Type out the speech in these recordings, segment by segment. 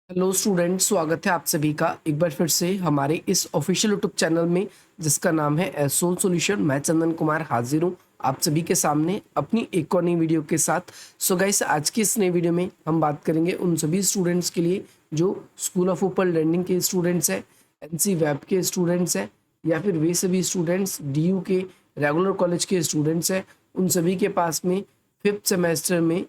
Hello student, स्वागत है आप सभी का एक बार फिर से हमारे इस ऑफिशियल यूट्यूब चैनल में जिसका नाम है एसोल सॉल्यूशन। मैं चंदन कुमार हाजिर हूँ आप सभी के सामने अपनी एक और नई वीडियो के साथ। सो गाइस, आज की इस नई वीडियो में हम बात करेंगे उन सभी स्टूडेंट्स के लिए जो स्कूल ऑफ ओपन लर्निंग के स्टूडेंट्स हैं, एनसी वेब के स्टूडेंट्स हैं, या फिर वे सभी स्टूडेंट्स डीयू के रेगुलर कॉलेज के स्टूडेंट्स हैं। उन सभी के पास में फिफ्थ सेमेस्टर में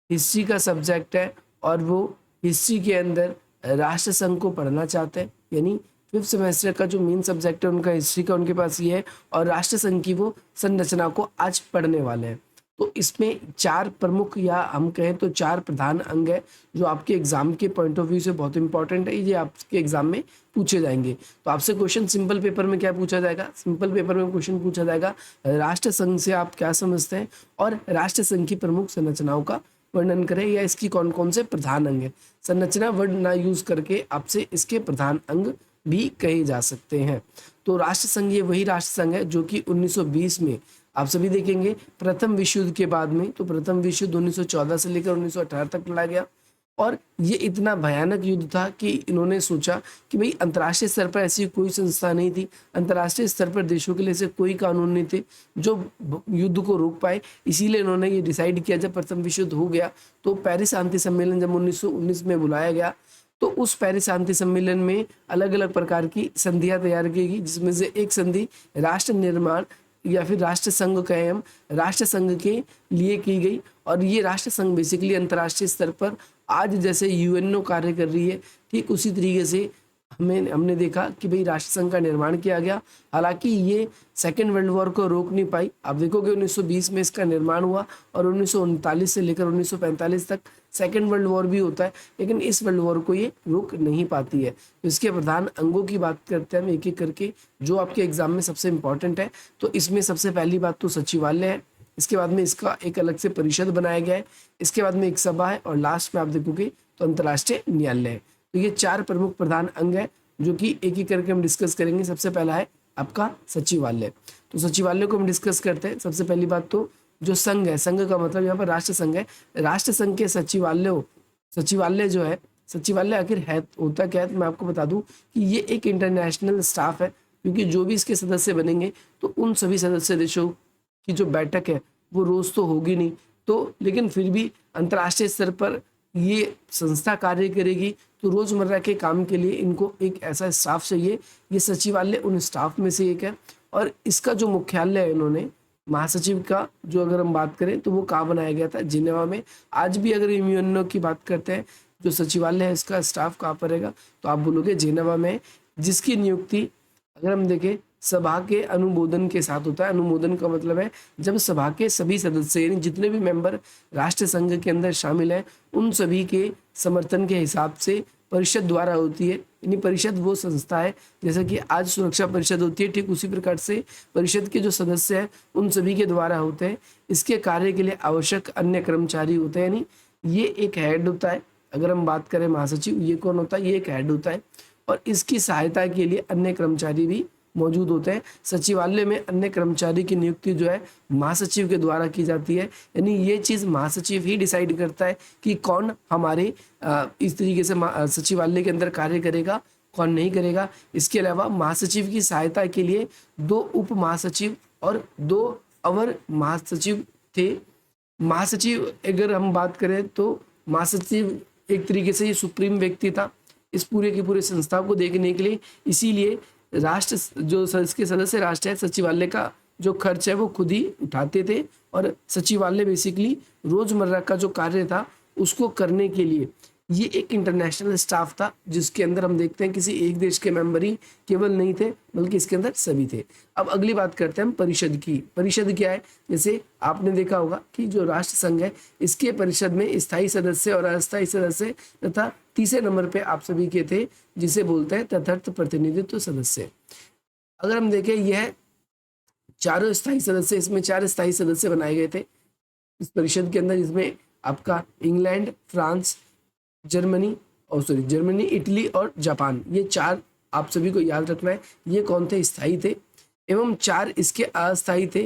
हिस्ट्री का सब्जेक्ट है और वो हिस्ट्री के अंदर राष्ट्रसंघ को पढ़ना चाहते हैं। यानी फिफ्थ सेमेस्टर का जो मेन सब्जेक्ट है उनका हिस्ट्री का, उनके पास ये है और राष्ट्रसंघ की वो संरचना को आज पढ़ने वाले हैं। तो इसमें चार प्रमुख या हम कहें तो चार प्रधान अंग है जो आपके एग्जाम के पॉइंट ऑफ व्यू से बहुत इंपॉर्टेंट है। ये आपके एग्जाम में पूछे जाएंगे। तो आपसे क्वेश्चन सिंपल पेपर में क्या पूछा जाएगा? सिंपल पेपर में क्वेश्चन पूछा जाएगा राष्ट्रसंघ से आप क्या समझते हैं और राष्ट्रसंघ की प्रमुख संरचनाओं का वर्णन करें, या इसकी कौन कौन से प्रधान अंग है। संरचना वर्ड ना यूज करके आपसे इसके प्रधान अंग भी कहे जा सकते हैं। तो राष्ट्रसंघ ये वही राष्ट्रसंघ है जो कि 1920 में आप सभी देखेंगे प्रथम विश्व युद्ध के बाद में, तो प्रथम विश्व युद्ध 1914 से लेकर 1918 तक लड़ा गया। और ये इतना भयानक युद्ध था कि इन्होंने सोचा कि भाई अंतर्राष्ट्रीय स्तर पर ऐसी कोई संस्था नहीं थी, अंतर्राष्ट्रीय स्तर पर देशों के लिए ऐसे कोई कानून नहीं थे जो युद्ध को रोक पाए। इसीलिए इन्होंने ये डिसाइड किया, जब प्रथम विश्व युद्ध हो गया तो पेरिस शांति सम्मेलन जब 1919 में बुलाया गया, तो उस पेरिस शांति सम्मेलन में अलग अलग प्रकार की संधियां तैयार की गई, जिसमें से एक संधि राष्ट्र निर्माण या फिर राष्ट्र संघ कहें हम, राष्ट्र संघ के लिए की गई। और ये राष्ट्र संघ बेसिकली अंतर्राष्ट्रीय स्तर पर आज जैसे यूएनओ कार्य कर रही है, ठीक उसी तरीके से हमने देखा कि भाई राष्ट्र संघ का निर्माण किया गया। हालांकि ये सेकेंड वर्ल्ड वॉर को रोक नहीं पाई। आप देखोगे 1920 में इसका निर्माण हुआ और 1939 से लेकर 1945 तक सेकेंड वर्ल्ड वॉर भी होता है, लेकिन इस वर्ल्ड वॉर को ये रोक नहीं पाती है। तो इसके प्रधान अंगों की बात करते हैं हम एक एक करके, जो आपके एग्जाम में सबसे इंपॉर्टेंट है। तो इसमें सबसे पहली बात तो सचिवालय है, इसके बाद में इसका एक अलग से परिषद बनाया गया है, इसके बाद में एक सभा है और लास्ट में आप देखोगे तो अंतर्राष्ट्रीय न्यायालय है। तो ये चार प्रमुख प्रधान अंग है जो कि एक एक करके हम डिस्कस करेंगे। सबसे पहला है आपका सचिवालय। तो सचिवालय को हम डिस्कस करते हैं। सबसे पहली बात तो जो संघ है, संघ का मतलब यहाँ पर राष्ट्र संघ है। राष्ट्र संघ के सचिवालय जो है, सचिवालय आखिर है होता क्या है, तो मैं आपको बता दूं कि ये एक इंटरनेशनल स्टाफ है, क्योंकि जो भी इसके सदस्य बनेंगे तो उन सभी सदस्य देशों की जो बैठक है वो रोज तो होगी नहीं, तो लेकिन फिर भी अंतर्राष्ट्रीय स्तर पर ये संस्था कार्य करेगी। तो रोजमर्रा के काम के लिए इनको एक ऐसा स्टाफ चाहिए। ये सचिवालय उन स्टाफ में से एक है और इसका जो मुख्यालय है, इन्होंने महासचिव का जो अगर हम बात करें तो वो कहाँ बनाया गया था? जिनेवा में। आज भी अगर यूएनओ की बात करते हैं, जो सचिवालय है इसका स्टाफ कहाँ पर रहेगा, तो आप बोलोगे जिनेवा में, जिसकी नियुक्ति अगर हम देखें सभा के अनुमोदन के साथ होता है। अनुमोदन का मतलब है जब सभा के सभी सदस्य यानी जितने भी मेंबर राष्ट्र संघ के अंदर शामिल हैं उन सभी के समर्थन के हिसाब से परिषद द्वारा होती है। यानी परिषद वो संस्था है, जैसे कि आज सुरक्षा परिषद होती है, ठीक उसी प्रकार से परिषद के जो सदस्य हैं उन सभी के द्वारा होते हैं। इसके कार्य के लिए आवश्यक अन्य कर्मचारी होते हैं, यानी ये एक हेड होता है। अगर हम बात करें महासचिव, ये कौन होता है? ये एक हेड होता है और इसकी सहायता के लिए अन्य कर्मचारी भी मौजूद होते हैं। सचिवालय में अन्य कर्मचारी की नियुक्ति जो है महासचिव के द्वारा की जाती है। यानी ये चीज महासचिव ही डिसाइड करता है कि कौन हमारे इस तरीके से सचिवालय के अंदर कार्य करेगा, कौन नहीं करेगा। इसके अलावा महासचिव की सहायता के लिए दो उप महासचिव और दो अवर महासचिव थे। महासचिव अगर हम बात करें तो महासचिव एक तरीके से ये सुप्रीम व्यक्ति था इस पूरे की पूरे संस्था को देखने के लिए। इसीलिए राष्ट्र जो इसके सदस्य राष्ट्र है, सचिवालय का जो खर्च है वो खुद ही उठाते थे और सचिवालय बेसिकली रोजमर्रा का जो कार्य था उसको करने के लिए ये एक इंटरनेशनल स्टाफ था, जिसके अंदर हम देखते हैं किसी एक देश के मेंबर ही केवल नहीं थे बल्कि इसके अंदर सभी थे। अब अगली बात करते हैं हम परिषद की। परिषद क्या है? जैसे आपने देखा होगा कि जो राष्ट्र संघ है इसके परिषद में स्थायी सदस्य और अस्थायी सदस्य तथा तीसरे नंबर पे आप सभी के थे जिसे बोलते हैं तथार्थ प्रतिनिधित्व सदस्य। अगर हम देखें यह चारों स्थायी सदस्य, इसमें चार स्थायी सदस्य बनाए गए थे इस परिषद के अंदर, जिसमें आपका इंग्लैंड, फ्रांस, जर्मनी, इटली और जापान, ये चार आप सभी को याद रखना है। ये कौन थे? स्थायी थे। एवं चार इसके अस्थायी थे।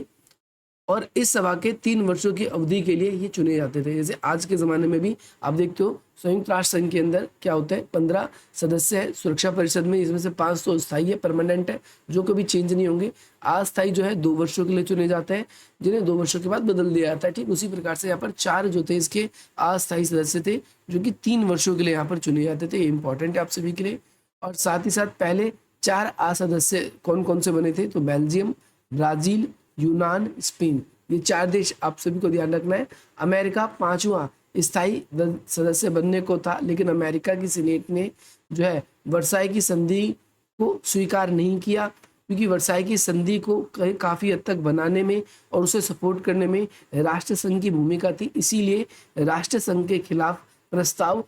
और इस सभा के 3 वर्षों की अवधि के लिए ये चुने जाते थे। जैसे आज के ज़माने में भी आप देखते हो संयुक्त राष्ट्र संघ के अंदर क्या होता है, 15 सदस्य है सुरक्षा परिषद में, इसमें से 5 तो स्थायी है, परमानेंट है, जो कभी चेंज नहीं होंगे। अस्थायी जो है 2 वर्षों के लिए चुने जाते हैं, जिन्हें 2 वर्षों के बाद बदल दिया जाता है। ठीक उसी प्रकार से यहाँ पर 4 जो थे इसके अस्थायी सदस्य थे, जो कि 3 वर्षों के लिए यहाँ पर चुने जाते थे। ये इंपॉर्टेंट है आप सभी के लिए। और साथ ही साथ पहले 4 असदस्य कौन कौन से बने थे, तो बेल्जियम, ब्राजील, यूनान, स्पेन, ये 4 देश आप सभी को ध्यान रखना है। अमेरिका 5वां स्थायी सदस्य बनने को था, लेकिन अमेरिका की सीनेट ने जो है वर्साई की संधि को स्वीकार नहीं किया, क्योंकि वर्साई की संधि को काफ़ी हद तक बनाने में और उसे सपोर्ट करने में राष्ट्रसंघ की भूमिका थी। इसीलिए राष्ट्रसंघ के खिलाफ प्रस्ताव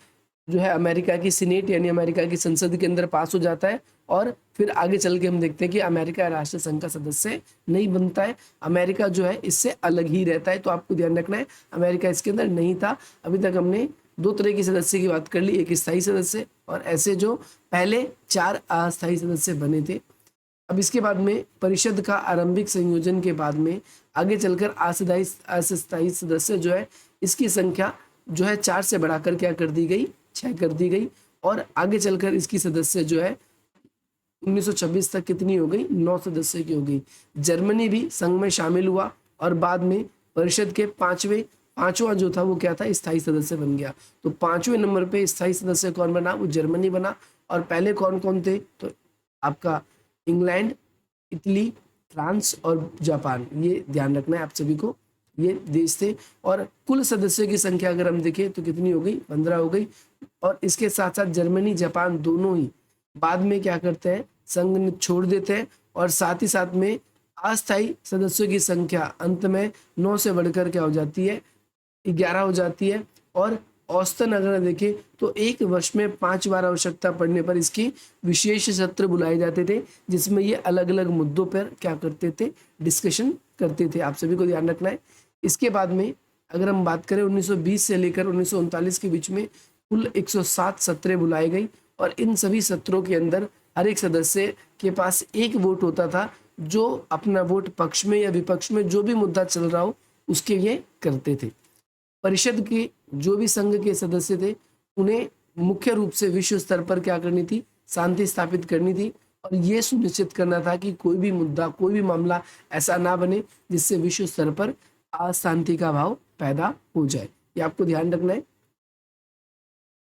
जो है अमेरिका की सीनेट यानी अमेरिका की संसद के अंदर पास हो जाता है, और फिर आगे चल के हम देखते हैं कि अमेरिका राष्ट्र संघ का सदस्य नहीं बनता है। अमेरिका जो है इससे अलग ही रहता है, तो आपको ध्यान रखना है अमेरिका इसके अंदर नहीं था। अभी तक हमने 2 तरह के सदस्य की बात कर ली, एक स्थायी सदस्य और ऐसे जो पहले 4 अस्थायी सदस्य बने थे। अब इसके बाद में परिषद का आरंभिक संयोजन के बाद में आगे चलकर अस्थायी सदस्य जो है इसकी संख्या जो है 4 से बढ़ाकर क्या कर दी गई, 6 कर दी गई। और आगे चलकर इसकी सदस्य जो है 1926 तक कितनी हो गई, 9 सदस्य की हो गई। जर्मनी भी संघ में शामिल हुआ और बाद में परिषद के पांचवा जो था वो क्या था, स्थायी सदस्य बन गया। तो 5वें नंबर पे स्थायी सदस्य कौन बना, वो जर्मनी बना। और पहले कौन कौन थे, तो आपका इंग्लैंड, इटली, फ्रांस और जापान, ये ध्यान रखना है आप सभी को, ये देश थे। और कुल सदस्यों की संख्या अगर हम देखें तो कितनी हो गई, 15 हो गई। और इसके साथ साथ जर्मनी, जापान दोनों ही बाद में क्या करते हैं, संघ छोड़ देते हैं। और साथ ही साथ में अस्थायी सदस्यों की संख्या अंत में 9 से बढ़कर क्या हो जाती है, 11 हो जाती है। और औसतन अगर देखें तो एक वर्ष में 5 बार आवश्यकता पड़ने पर इसके विशेष सत्र बुलाए जाते थे, जिसमें ये अलग अलग मुद्दों पर क्या करते थे, डिस्कशन करते थे। आप सभी को ध्यान रखना है। इसके बाद में अगर हम बात करें 1920 से लेकर 1939 के बीच में कुल 107 सत्र बुलाए गई, और इन सभी सत्रों के अंदर हर एक सदस्य के पास एक वोट होता था, जो अपना वोट पक्ष में या विपक्ष में जो भी मुद्दा चल रहा हो उसके ये करते थे। परिषद के जो भी संघ के सदस्य थे उन्हें मुख्य रूप से विश्व स्तर पर क्या करनी थी, शांति स्थापित करनी थी, और ये सुनिश्चित करना था कि कोई भी मुद्दा, कोई भी मामला ऐसा ना बने जिससे विश्व स्तर पर अशांति का भाव पैदा हो जाए। ये आपको ध्यान रखना है।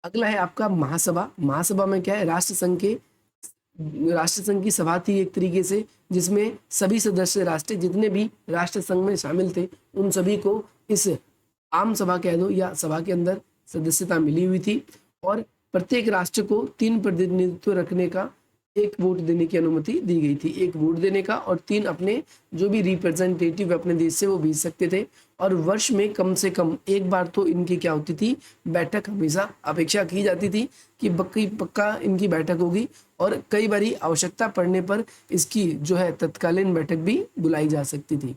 अगला है आपका महासभा। महासभा में क्या है, राष्ट्रसंघ की सभा थी एक तरीके से, जिसमें सभी सदस्य राष्ट्र जितने भी राष्ट्र संघ में शामिल थे उन सभी को इस आम सभा कह दो या सभा के अंदर सदस्यता मिली हुई थी। और प्रत्येक राष्ट्र को 3 प्रतिनिधित्व रखने का, 1 वोट देने की अनुमति दी गई थी, 1 वोट देने का, और 3 अपने जो भी रिप्रेजेंटेटिव अपने देश से वो भेज सकते थे। और वर्ष में कम से कम 1 बार तो इनकी क्या होती थी, बैठक हमेशा अपेक्षा की जाती थी कि पक्का इनकी बैठक होगी, और कई बारी आवश्यकता पड़ने पर इसकी जो है तत्कालीन बैठक भी बुलाई जा सकती थी।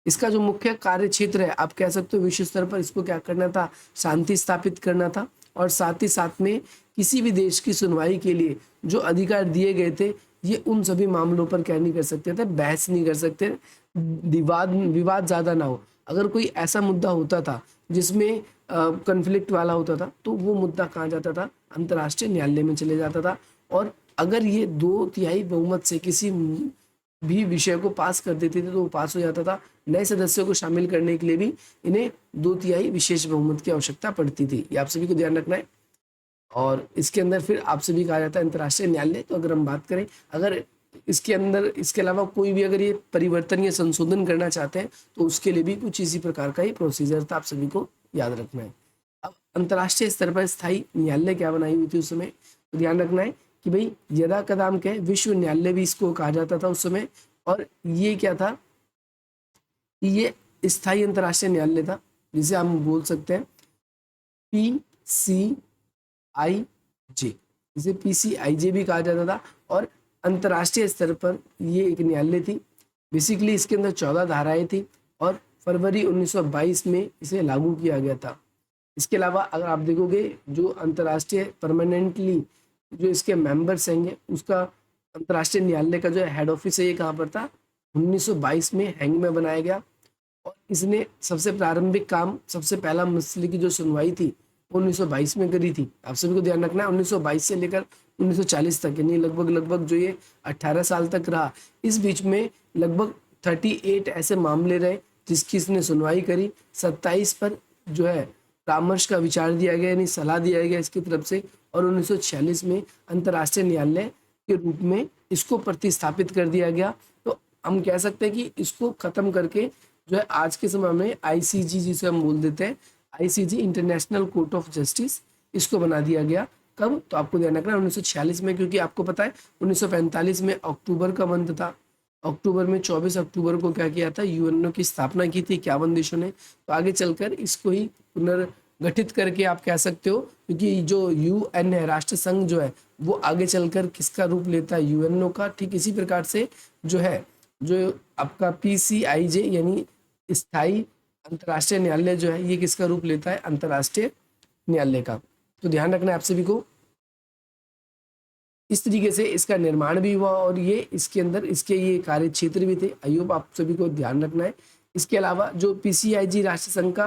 इसका जो मुख्य कार्य क्षेत्र है, आप कह सकते हो विश्व स्तर पर इसको क्या करना था, शांति स्थापित करना था। और साथ ही साथ में किसी भी देश की सुनवाई के लिए जो अधिकार दिए गए थे, ये उन सभी मामलों पर क्या नहीं कर सकते थे, बहस नहीं कर सकते, विवाद ज़्यादा ना हो। अगर कोई ऐसा मुद्दा होता था जिसमें कन्फ्लिक्ट वाला होता था, तो वो मुद्दा कहाँ जाता था, अंतर्राष्ट्रीय न्यायालय में चले जाता था। और अगर ये 2/3 बहुमत से किसी भी विषय को पास कर देते थे तो वो पास हो जाता था। नए सदस्यों को शामिल करने के लिए भी इन्हें 2/3 विशेष बहुमत की आवश्यकता पड़ती थी। ये आप सभी को ध्यान रखना है। और इसके अंदर फिर आप सभी कहा जाता है अंतर्राष्ट्रीय न्यायालय। तो अगर हम बात करें, अगर इसके अंदर इसके अलावा कोई भी अगर ये परिवर्तन या संशोधन करना चाहते हैं तो उसके लिए भी कुछ इसी प्रकार का ही प्रोसीजर था, आप सभी को याद रखना है। अब अंतर्राष्ट्रीय स्तर पर स्थायी न्यायालय क्या बनाई हुई थी उस समय, तो ध्यान रखना है कि भाई यदा कदाम के विश्व न्यायालय भी इसको कहा जाता था उस समय। और ये क्या था, ये स्थायी अंतर्राष्ट्रीय न्यायालय था, जिसे हम बोल सकते हैं PCIJ, जिसे PCIJ भी कहा जाता था। और अंतर्राष्ट्रीय स्तर पर ये एक न्यायालय थी। बेसिकली इसके अंदर 14 धाराएं थी और फरवरी 1922 में इसे लागू किया गया था। इसके अलावा अगर आप देखोगे जो अंतर्राष्ट्रीय परमानेंटली जो इसके मेंबर्स हैं, उसका अंतर्राष्ट्रीय न्यायालय का जो हेड ऑफिस है ये कहाँ पर था, 1922 में हैंग में बनाया गया। और इसने सबसे प्रारंभिक काम, सबसे पहला मसले की जो सुनवाई थी वो 1922 में करी थी। आप सभी को ध्यान रखना है 1922 से लेकर 1940 तक, यानी लगभग जो ये 18 साल तक रहा। इस बीच में लगभग 38 ऐसे मामले रहे जिसकी इसने सुनवाई करी। 27 पर जो है परामर्श का विचार दिया गया, यानी सलाह दिया गया इसकी तरफ से, और 1946 में अंतर्राष्ट्रीय न्यायालय के रूप में इसको प्रतिस्थापित कर दिया गया। तो हम कह सकते हैं कि इसको खत्म करके जो है आज के समय में आईसीजी जिसे हम बोल देते हैं, ICG international court of justice, इसको बना दिया गया। कब? तो आपको ध्यान रखना 1946 में, क्योंकि आपको पता है 1945 में अक्टूबर का मंथ था। अक्टूबर में 24 अक्टूबर को क्या किया था, यूएनओ की स्थापना की थी 51 देशों ने। तो आगे चलकर इसको ही पुनर्गठित करके आप कह सकते हो, क्योंकि जो यूएन है, राष्ट्र संघ जो है, वो आगे चलकर किसका रूप लेता है, यूएनओ का। ठीक इसी प्रकार से जो है, जो आपका पीसीआईजे यानी स्थायी अंतर्राष्ट्रीय न्यायालय जो है, ये किसका रूप लेता है, अंतर्राष्ट्रीय न्यायालय का। तो ध्यान रखना है आप सभी को। इस तरीके से इसका निर्माण भी हुआ और ये इसके अंदर इसके ये कार्य क्षेत्र भी थे। आई होप आप सभी को ध्यान रखना है। इसके अलावा जो पीसीआईजी राष्ट्र संघ का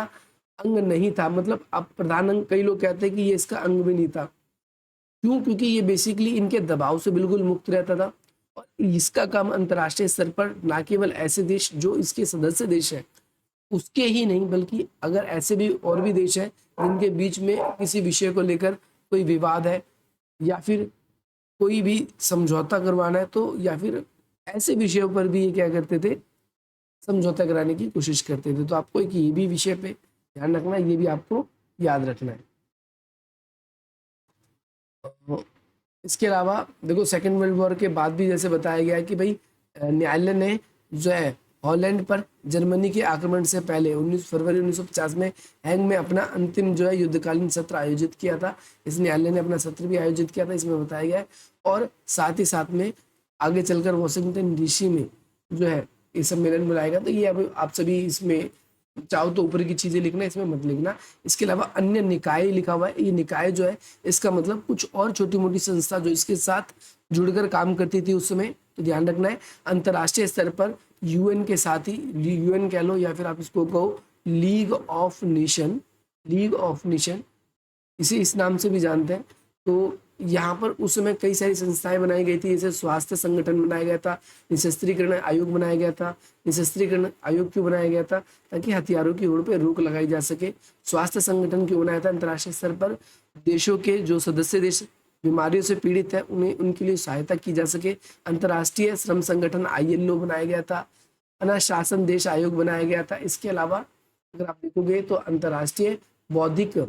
अंग नहीं था, मतलब आप प्रधान अंग, कई लोग कहते हैं कि ये इसका अंग भी नहीं था। क्यों? क्योंकि ये बेसिकली इनके दबाव से बिल्कुल मुक्त रहता था और इसका काम अंतर्राष्ट्रीय स्तर पर न केवल ऐसे देश जो इसके सदस्य देश है उसके ही नहीं, बल्कि अगर ऐसे भी और भी देश हैं जिनके बीच में किसी विषय को लेकर कोई विवाद है या फिर कोई भी समझौता करवाना है, तो या फिर ऐसे विषयों पर भी ये क्या करते थे, समझौता कराने की कोशिश करते थे। तो आपको एक ये भी विषय पे ध्यान रखना है, ये भी आपको याद रखना है। इसके अलावा देखो सेकेंड वर्ल्ड वॉर के बाद भी जैसे बताया गया है कि भाई न्यायालय ने जो है हॉलैंड पर जर्मनी के आक्रमण से पहले 19 फरवरी 1950 में हैंग में अपना अंतिम जो है युद्धकालीन सत्र आयोजित किया था। इस न्यायालय ने अपना सत्र भी आयोजित किया था, इसमें बताया गया है। और साथ ही साथ में आगे चलकर वॉशिंगटन डीसी में जो है ये सम्मेलन बुलाएगा। तो ये अब आप सभी इसमें चाहो तो ऊपर की चीजें लिखना, इसमें मत लिखना। इसके अलावा अन्य निकाय लिखा हुआ है। ये निकाय जो है इसका मतलब कुछ और छोटी मोटी संस्था जो इसके साथ जुड़कर काम करती थी उस समय। तो ध्यान रखना है अंतर्राष्ट्रीय स्तर पर यूएन के साथ ही, यूएन कह लो या फिर आप इसको कहो league of nation, league of nation इसे इस नाम से भी जानते हैं। तो यहाँ पर उस समय कई सारी संस्थाएं बनाई गई थी, जैसे स्वास्थ्य संगठन बनाया गया था, निशस्त्रीकरण आयोग बनाया गया था। निशस्त्रीकरण आयोग क्यों बनाया गया था? ताकि हथियारों की होड़ पर रोक लगाई जा सके। स्वास्थ्य संगठन क्यों बनाया था? अंतर्राष्ट्रीय स्तर पर देशों के जो सदस्य देश बीमारियों से पीड़ित है उन्हें उनके लिए सहायता की जा सके। अंतर्राष्ट्रीय श्रम संगठन आईएलओ बनाया गया था। अनुशासन देश आयोग बनाया गया था। इसके अलावा अगर आप देखोगे तो अंतर्राष्ट्रीय बौद्धिक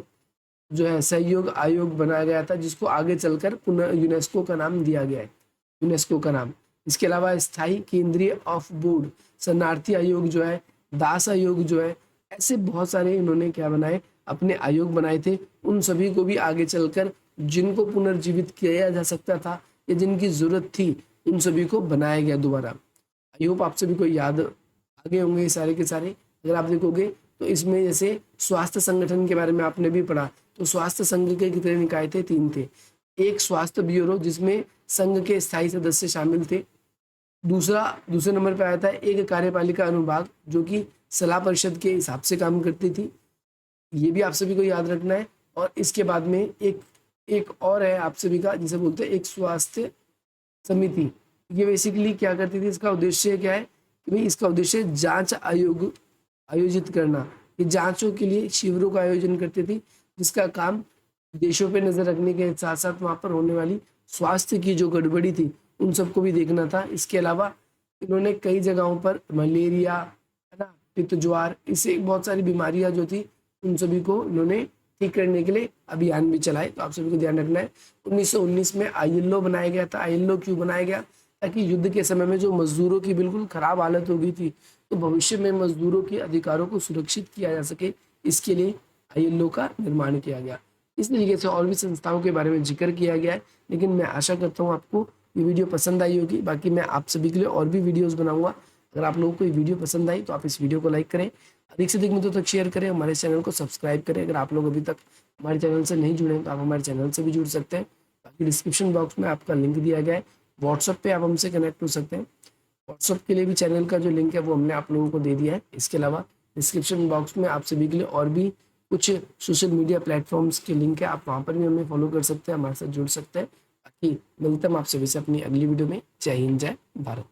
जो है सहयोग आयोग बनाया गया था, जिसको आगे चलकर पुनः यूनेस्को का नाम दिया गया है, यूनेस्को का नाम। इसके अलावा स्थायी केंद्रीय ऑफ बोर्ड, शरणार्थी आयोग जो है, दास आयोग जो है, ऐसे बहुत सारे इन्होंने क्या बनाए, अपने आयोग बनाए थे। उन सभी को भी आगे चलकर जिनको पुनर्जीवित किया जा सकता था या जिनकी जरूरत थी उन सभी को बनाया गया दोबारा। आई होप आप सभी को याद आगे होंगे ये सारे के सारे। अगर आप देखोगे तो इसमें जैसे स्वास्थ्य संगठन के बारे में आपने भी पढ़ा, तो स्वास्थ्य संघ के कितने निकाय थे? 3 थे। एक स्वास्थ्य ब्यूरो जिसमें संघ के स्थायी सदस्य शामिल थे। दूसरे नंबर पर आया था एक कार्यपालिका अनुभाग जो कि सलाह परिषद के हिसाब से काम करती थी, ये भी आप सभी को याद रखना है। और इसके बाद में एक और है आप सभी का, जिसे बोलते हैं एक स्वास्थ्य समिति। ये बेसिकली क्या करती थी, इसका उद्देश्य क्या है कि भाई इसका उद्देश्य जांच आयोग आयोजित करना। ये जांचों के लिए शिविरों का आयोजन करती थी, जिसका काम देशों पे नजर रखने के साथ साथ वहां पर होने वाली स्वास्थ्य की जो गड़बड़ी थी उन सबको भी देखना था। इसके अलावा इन्होंने कई जगहों पर मलेरिया, है ना, पित्त ज्वार, इससे बहुत सारी बीमारियां जो थी उन सभी को इन्होंने ठीक करने के लिए अभियान भी चलाए। तो आप सभी को ध्यान रखना है। 1919 में आईएलओ बनाया गया था। आईएलओ क्यों बनाया गया? ताकि युद्ध के समय में जो मजदूरों की बिल्कुल खराब हालत हो गई थी, तो भविष्य में मजदूरों के अधिकारों को सुरक्षित किया जा सके, इसके लिए आईएलओ का निर्माण किया गया। इस तरीके से और भी संस्थाओं के बारे में जिक्र किया गया है, लेकिन मैं आशा करता हूँ आपको ये वीडियो पसंद आई होगी। बाकी मैं आप सभी के लिए और भी वीडियोस बनाऊंगा। अगर आप लोगों को ये वीडियो पसंद आई तो आप इस वीडियो को लाइक करें, अधिक से अधिक मित्रों तक शेयर करें, हमारे चैनल को सब्सक्राइब करें। अगर आप लोग अभी तक हमारे चैनल से नहीं जुड़े हैं तो आप हमारे चैनल से भी जुड़ सकते हैं। बाकी डिस्क्रिप्शन बॉक्स में आपका लिंक दिया गया है, व्हाट्सअप पे आप हमसे कनेक्ट हो सकते हैं। व्हाट्सअप के लिए भी चैनल का जो लिंक है वो हमने आप लोगों को दे दिया है। इसके अलावा डिस्क्रिप्शन बॉक्स में आप सभी के लिए और भी कुछ सोशल मीडिया प्लेटफॉर्म्स के लिंक है, आप वहाँ पर भी हमें फॉलो कर सकते हैं, हमारे साथ जुड़ सकते हैं। बाकी मिलते हैं हम आप सभी से अपनी अगली वीडियो में। जय हिंद, जय भारत।